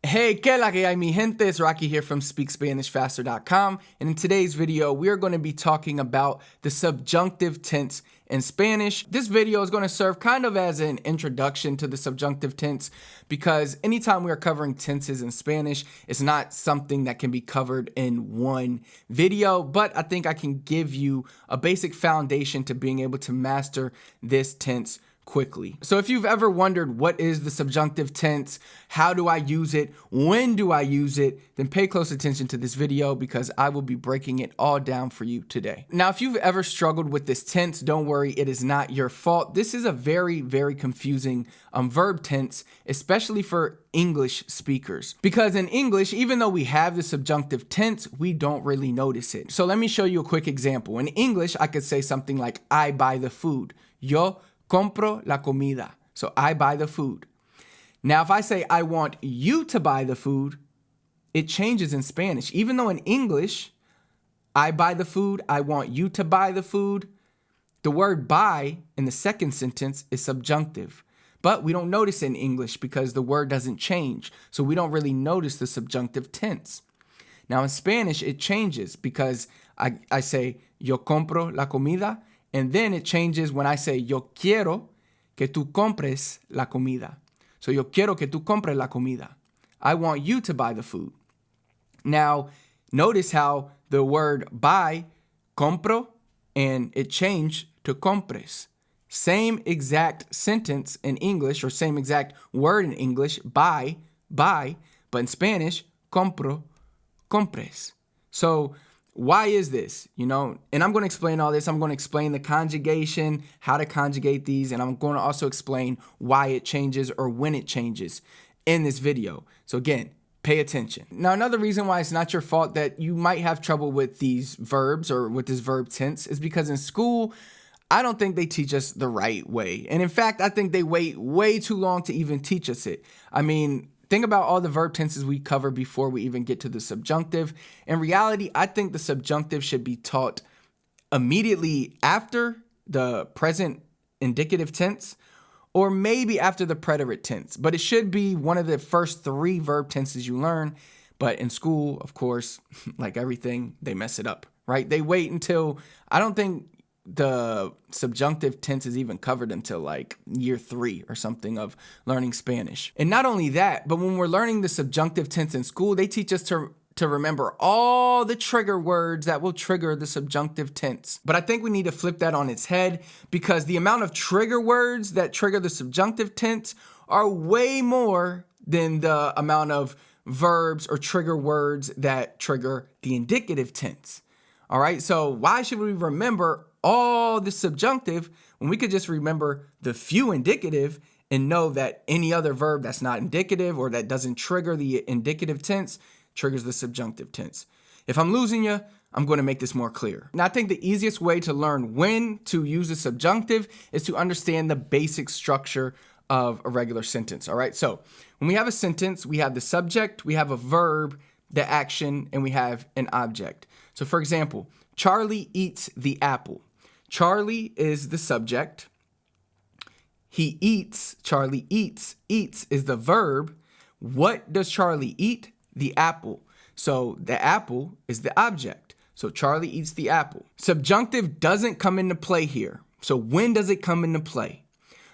Hey, que la que hay, mi gente? It's Rocky here from SpeakSpanishFaster.com, and in today's video, we are going to be talking about the subjunctive tense in Spanish. This video is going to serve kind of as an introduction to the subjunctive tense because anytime we are covering tenses in Spanish, it's not something that can be covered in one video, but I think I can give you a basic foundation to being able to master this tense quickly. So if you've ever wondered what is the subjunctive tense, how do I use it, when do I use it, then pay close attention to this video because I will be breaking it all down for you today. Now, if you've ever struggled with this tense, don't worry, it is not your fault. This is a very, very confusing verb tense, especially for English speakers. Because in English, even though we have the subjunctive tense, we don't really notice it. So let me show you a quick example. In English, I could say something like, I buy the food. Yo compro la comida. So I buy the food. Now, if I say I want you to buy the food, it changes in Spanish. Even though in English, I buy the food, I want you to buy the food, the word buy in the second sentence is subjunctive. But we don't notice it in English because the word doesn't change. So we don't really notice the subjunctive tense. Now in Spanish, it changes because I say yo compro la comida. And then it changes when I say, yo quiero que tú compres la comida. So yo quiero que tú compres la comida. I want you to buy the food. Now, notice how the word buy, compro, and it changed to compres. Same exact sentence in English, or same exact word in English, buy, but in Spanish, compro, compres. So why is this? And I'm going to explain all this. I'm going to explain the conjugation, how to conjugate these, and I'm going to also explain why it changes or when it changes in this video. So again, pay attention. Now, another reason why it's not your fault that you might have trouble with these verbs or with this verb tense is because in school, I don't think they teach us the right way. And in fact, I think they wait way too long to even teach us it. I mean, think about all the verb tenses we cover before we even get to the subjunctive. In reality, I think the subjunctive should be taught immediately after the present indicative tense or maybe after the preterite tense. But it should be one of the first three verb tenses you learn. But in school, of course, like everything, they mess it up, right? They wait until, I don't think the subjunctive tense is even covered until like year 3 or something of learning Spanish. And not only that, but when we're learning the subjunctive tense in school, they teach us to remember all the trigger words that will trigger the subjunctive tense. But I think we need to flip that on its head because the amount of trigger words that trigger the subjunctive tense are way more than the amount of verbs or trigger words that trigger the indicative tense. All right, so why should we remember all the subjunctive when we could just remember the few indicative and know that any other verb that's not indicative or that doesn't trigger the indicative tense triggers the subjunctive tense? If I'm losing you, I'm going to make this more clear. Now, I think the easiest way to learn when to use the subjunctive is to understand the basic structure of a regular sentence. All right, so when we have a sentence, we have the subject, we have a verb, the action, and we have an object. So for example, Charlie eats the apple. Charlie is the subject. He eats, Charlie eats. Eats is the verb. What does Charlie eat? The apple. So the apple is the object. So Charlie eats the apple. Subjunctive doesn't come into play here. So when does it come into play?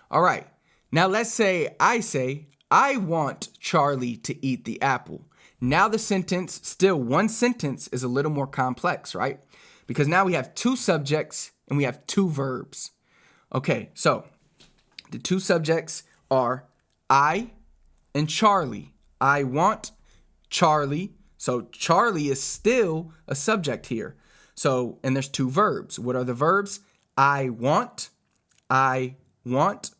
All right. Now let's say, I want Charlie to eat the apple. Now the sentence, still one sentence, is a little more complex, right? Because now we have two subjects and we have two verbs. Okay, so the two subjects are I and Charlie. I want Charlie. So Charlie is still a subject here. So, and there's two verbs. What are the verbs? I want. Want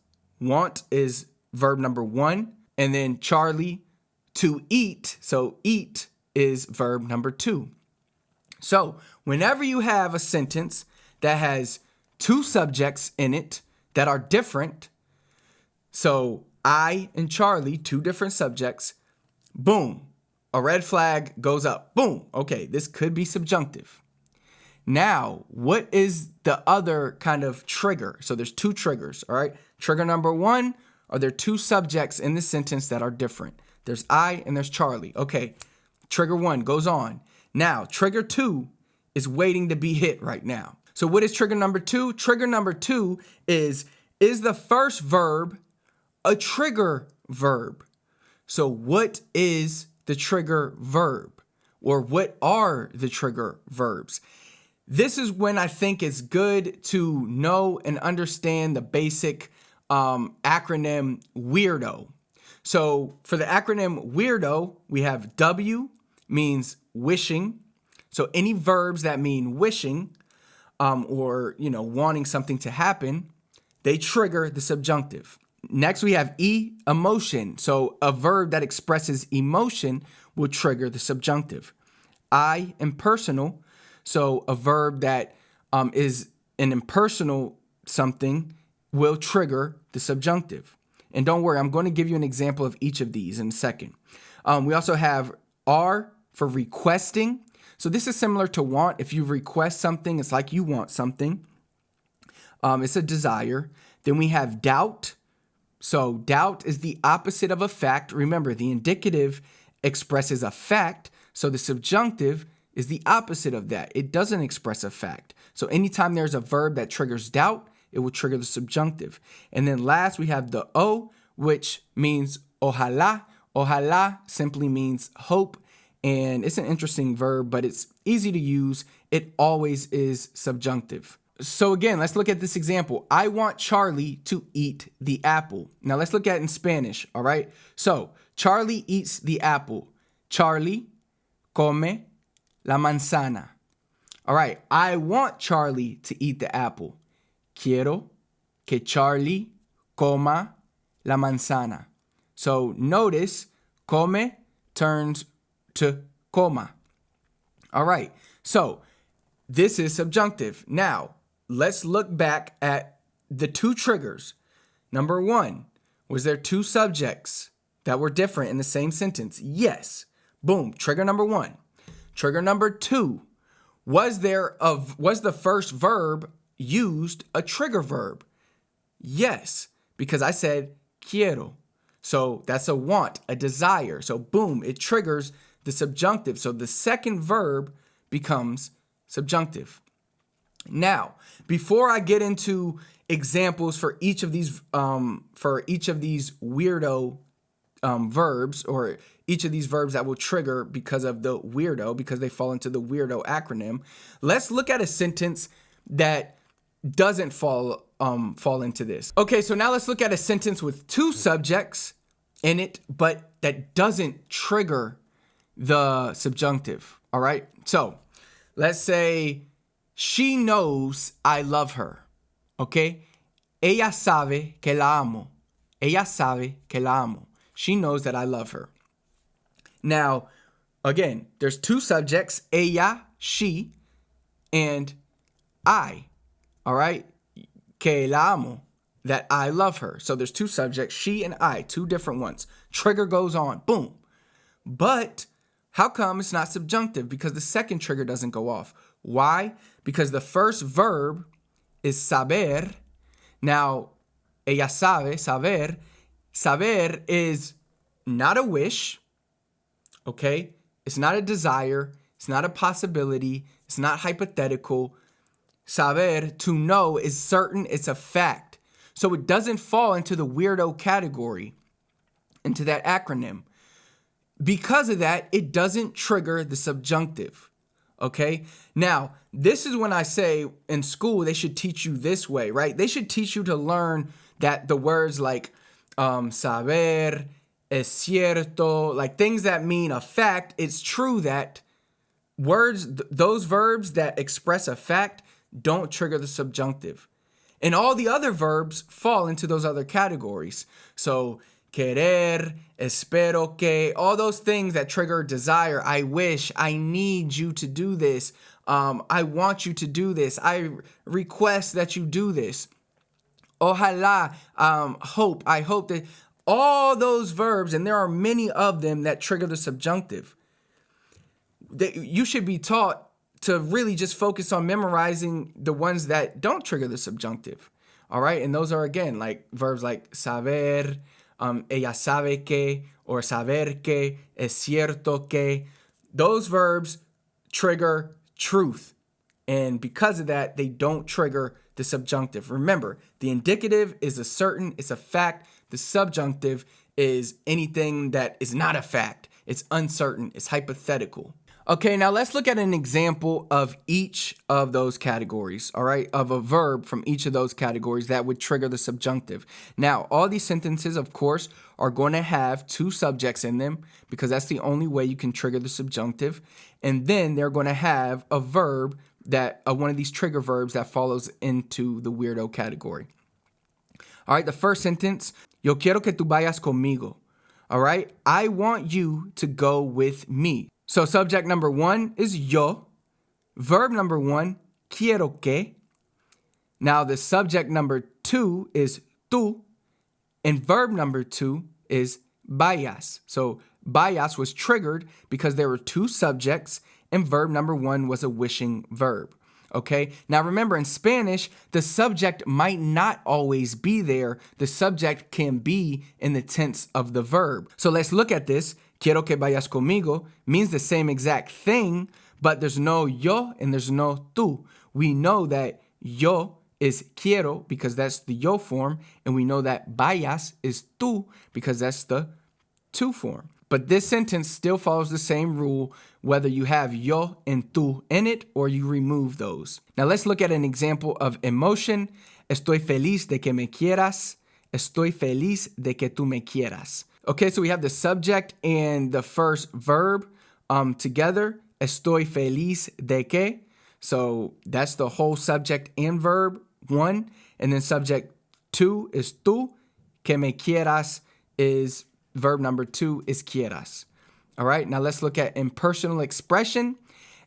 is verb number 1. And then Charlie, to eat. So eat is verb number 2. So whenever you have a sentence that has two subjects in it that are different, so I and Charlie, two different subjects, boom, a red flag goes up. Boom. Okay, this could be subjunctive. Now, what is the other kind of trigger? So there's two triggers, all right? Trigger number 1, are there two subjects in the sentence that are different? there's I, and there's Charlie. Okay, trigger 1 goes on. Now, trigger 2 is waiting to be hit right now. So what is trigger number 2? Trigger number 2 is the first verb a trigger verb? So what is the trigger verb? Or what are the trigger verbs? This is when I think it's good to know and understand the basic acronym WEIRDO. So for the acronym WEIRDO, we have W means wishing. So any verbs that mean wishing or, wanting something to happen, they trigger the subjunctive. Next, we have E, emotion. So a verb that expresses emotion will trigger the subjunctive. I, impersonal. So a verb that is an impersonal something will trigger the subjunctive. And don't worry, I'm going to give you an example of each of these in a second. We also have R for requesting. So this is similar to want. If you request something, it's like you want something. It's a desire. Then we have doubt. So doubt is the opposite of a fact. Remember, the indicative expresses a fact. So the subjunctive is the opposite of that. It doesn't express a fact. So anytime there's a verb that triggers doubt, it will trigger the subjunctive. And then last, we have the O, which means ojalá. Ojalá simply means hope. And it's an interesting verb, but it's easy to use. It always is subjunctive. So again, let's look at this example. I want Charlie to eat the apple. Now let's look at it in Spanish, all right? So Charlie eats the apple. Charlie come la manzana. All right, I want Charlie to eat the apple. Quiero que Charlie coma la manzana. So notice, come turns to coma. All right, so this is subjunctive. Now, let's look back at the two triggers. Number 1, was there 2 subjects that were different in the same sentence? Yes. Boom, trigger number 1. Trigger number 2, was the first verb used a trigger verb? Yes, because I said quiero. So that's a want, a desire. So boom, it triggers the subjunctive. So the second verb becomes subjunctive. Now, before I get into examples for each of these weirdo verbs, or each of these verbs that will trigger because of the weirdo, because they fall into the WEIRDO acronym, let's look at a sentence that doesn't fall into this. Okay, so now let's look at a sentence with 2 subjects in it, but that doesn't trigger the subjunctive. All right, so let's say she knows I love her. Okay, ella sabe que la amo. Ella sabe que la amo. She knows that I love her. Now, again, there's 2 subjects, ella, she, and I. All right, que la amo, that I love her. So there's 2 subjects, she and I, 2 different ones. Trigger goes on, boom. But how come it's not subjunctive? Because the second trigger doesn't go off. Why? Because the first verb is saber. Now, ella sabe, saber. Saber is not a wish, okay? It's not a desire. It's not a possibility. It's not hypothetical. Saber, to know, is certain. It's a fact. So it doesn't fall into the weirdo category, into that acronym. Because of that, it doesn't trigger the subjunctive. Okay? Now, this is when I say in school they should teach you this way, right? They should teach you to learn that the words like saber, es cierto, like things that mean a fact. It's true that words, those verbs that express a fact don't trigger the subjunctive. And all the other verbs fall into those other categories. So querer, espero que, all those things that trigger desire. I wish, I need you to do this. I want you to do this. I request that you do this. Ojalá, hope, I hope that. All those verbs, and there are many of them that trigger the subjunctive. You should be taught to really just focus on memorizing the ones that don't trigger the subjunctive. All right, and those are, again, like verbs like saber, ella sabe que, or saber que, es cierto que. Those verbs trigger truth. And because of that, they don't trigger the subjunctive. Remember, the indicative is a certain, it's a fact. The subjunctive is anything that is not a fact. It's uncertain, it's hypothetical. Okay, now let's look at an example of each of those categories, all right, of a verb from each of those categories that would trigger the subjunctive. Now, all these sentences, of course, are going to have two subjects in them because that's the only way you can trigger the subjunctive. And then they're going to have a verb that, one of these trigger verbs that follows into the weirdo category. All right, the first sentence, yo quiero que tú vayas conmigo. All right, I want you to go with me. So subject number one is yo. Verb number one, quiero que. Now the subject number two is tú. And verb number two is vayas. So vayas was triggered because there were two subjects and verb number one was a wishing verb. Okay, now remember in Spanish, the subject might not always be there. The subject can be in the tense of the verb. So let's look at this. Quiero que vayas conmigo means the same exact thing, but there's no yo and there's no tú. We know that yo is quiero because that's the yo form, and we know that vayas is tú because that's the tú form. But this sentence still follows the same rule whether you have yo and tú in it or you remove those. Now let's look at an example of emotion. Estoy feliz de que me quieras. Estoy feliz de que tú me quieras. Okay, so we have the subject and the first verb together. Estoy feliz de que. So that's the whole subject and verb, one. And then subject two is tú. Que me quieras is verb number two is quieras. All right, now let's look at impersonal expression.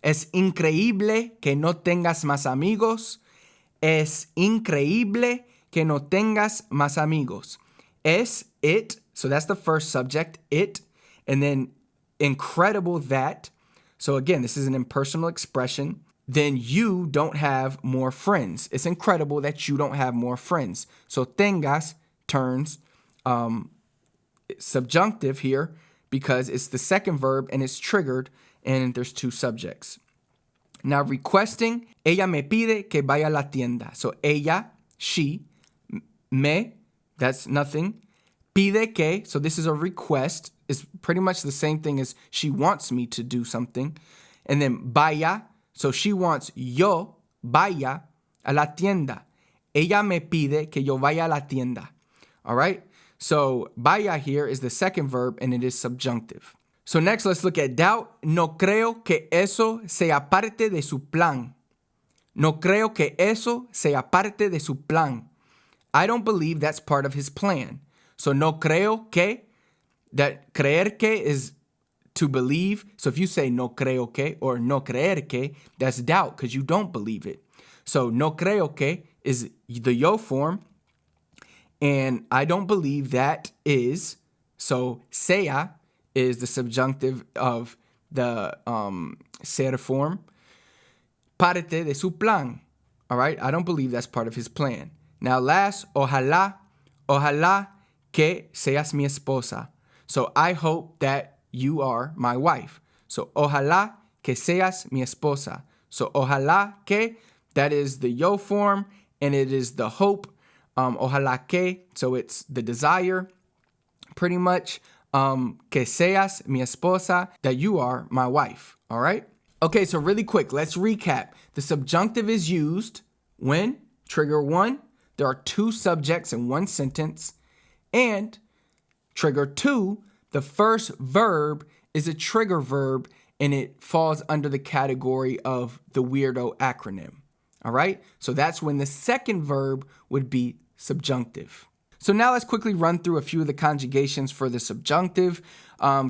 Es increíble que no tengas más amigos. Es increíble que no tengas más amigos. Es it, so that's the first subject, it. And then incredible that. So again, this is an impersonal expression. Then you don't have more friends. It's incredible that you don't have more friends. So tengas turns subjunctive here because it's the second verb and it's triggered and there's two subjects. Now requesting, ella me pide que vaya a la tienda. So ella, she, me, that's nothing. Pide que, so this is a request. It's pretty much the same thing as she wants me to do something. And then vaya, so she wants yo vaya a la tienda. Ella me pide que yo vaya a la tienda. All right? So vaya here is the second verb and it is subjunctive. So next, let's look at doubt. No creo que eso sea parte de su plan. No creo que eso sea parte de su plan. I don't believe that's part of his plan. So no creo que, that creer que is to believe. So if you say no creo que or no creer que, that's doubt because you don't believe it. So no creo que is the yo form. And I don't believe that is, so sea is the subjunctive of the ser form. Parte de su plan. All right, I don't believe that's part of his plan. Now last, ojalá que seas mi esposa. So I hope that you are my wife. So ojalá que seas mi esposa. So ojalá que, that is the yo form and it is the hope. Ojalá que, so it's the desire, pretty much. Que seas mi esposa, that you are my wife. All right? Okay, so really quick, let's recap. The subjunctive is used when, trigger one, there are two subjects in one sentence. And trigger two, the first verb is a trigger verb and it falls under the category of the WEIRDO acronym. All right? So that's when the second verb would be subjunctive. So now let's quickly run through a few of the conjugations for the subjunctive.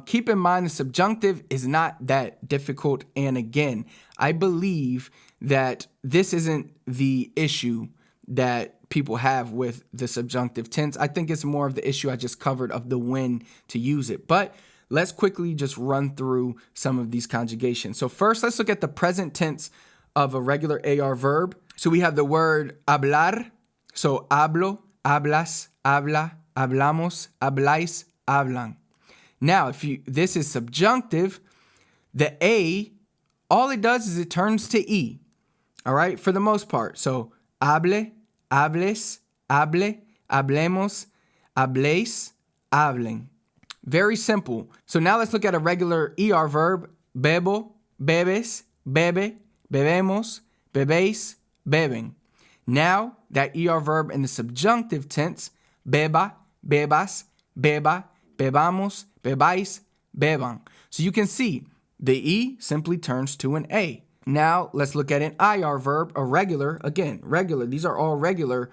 Keep in mind the subjunctive is not that difficult. And again, I believe that this isn't the issue that people have with the subjunctive tense. I think it's more of the issue I just covered of the when to use it. But let's quickly just run through some of these conjugations. So first, let's look at the present tense of a regular AR verb. So we have the word hablar. So hablo, hablas, habla, hablamos, habláis, hablan. Now, this is subjunctive, the A, all it does is it turns to E. All right, for the most part. So, hable, hables, hable, hablemos, habléis, hablen. Very simple. So now let's look at a regular ER verb. Bebo, bebes, bebe, bebemos, bebéis, beben. Now, that ER verb in the subjunctive tense, beba, bebas, beba, bebamos, bebáis, beban. So you can see the E simply turns to an A. Now, let's look at an IR verb, a regular. Again, regular. These are all regular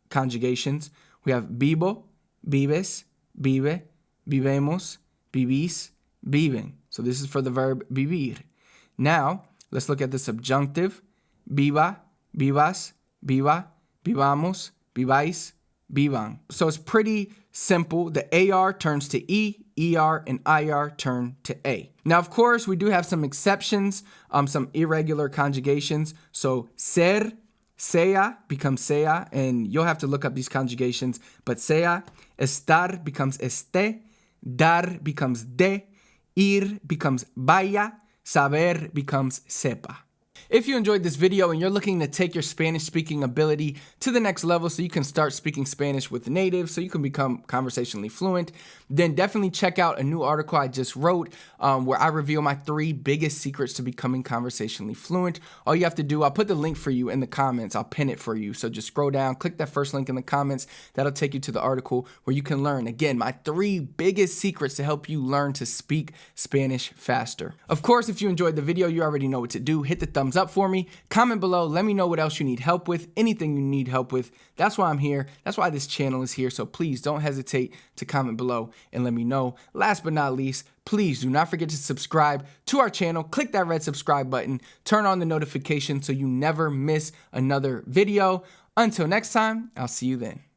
conjugations. We have vivo, vives, vive, vivemos, vivís, viven. So this is for the verb vivir. Now, let's look at the subjunctive. Viva, vivas, viva, vivamos, viváis, vivan. So it's pretty simple. The AR turns to E, ER, and IR turn to A. Now, of course, we do have some exceptions, some irregular conjugations. So ser, sea becomes sea, and you'll have to look up these conjugations. But sea, estar becomes este, dar becomes de, ir becomes vaya, saber becomes sepa. If you enjoyed this video and you're looking to take your Spanish speaking ability to the next level so you can start speaking Spanish with natives, so you can become conversationally fluent, then definitely check out a new article I just wrote where I reveal my 3 biggest secrets to becoming conversationally fluent. All you have to do, I'll put the link for you in the comments. I'll pin it for you. So just scroll down, click that first link in the comments. That'll take you to the article where you can learn, again, my 3 biggest secrets to help you learn to speak Spanish faster. Of course, if you enjoyed the video, you already know what to do. Hit the thumbs up for me, comment below, let me know what else you need help with, anything you need help with. That's why I'm here. That's why this channel is here. So please don't hesitate to comment below and let me know. Last but not least, please do not forget to subscribe to our channel. Click that red subscribe button, turn on the notification so you never miss another video. Until next time, I'll see you then.